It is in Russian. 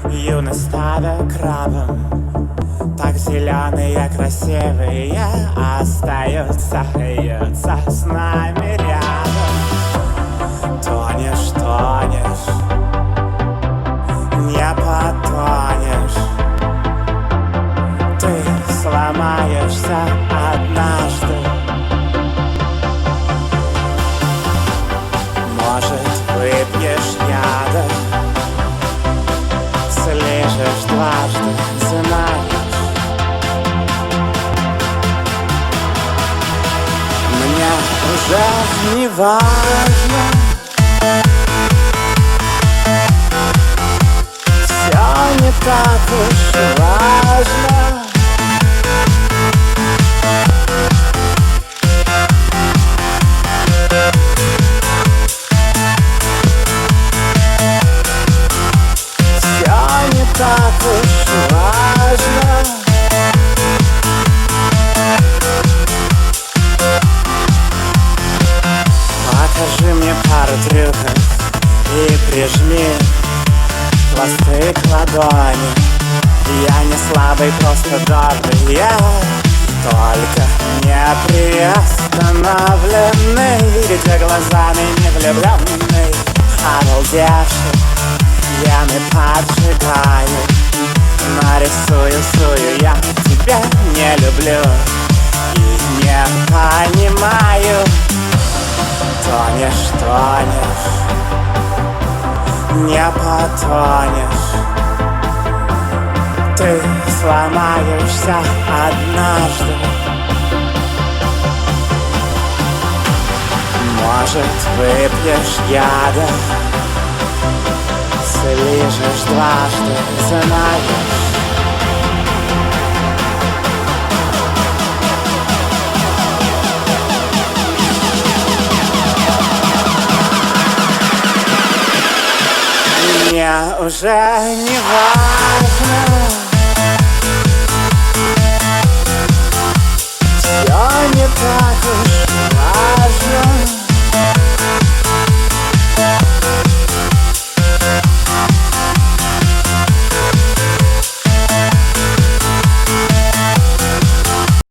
Юность стада крабом, так зеленые, красивые остаются с нами рядом. Тонешь, тонешь, не потонешь. Ты сломаешься однажды. Может, выпьешь яда, слежешь дважды, знаешь. Мне уже не важно, все не так уж важно. Так уж важно. Покажи мне пару трюков и прижми хвосты к ладони. Я не слабый, просто добрый. Я только не приостановленный, видя глазами не влюбленный, обалдевший. Я не поджигаю, нарисую, я тебя не люблю и не понимаю. Тонешь, тонешь, не потонешь. Ты сломаешься однажды. Может, выпьешь яда, слежешь дважды, знаешь. Мне уже не важно,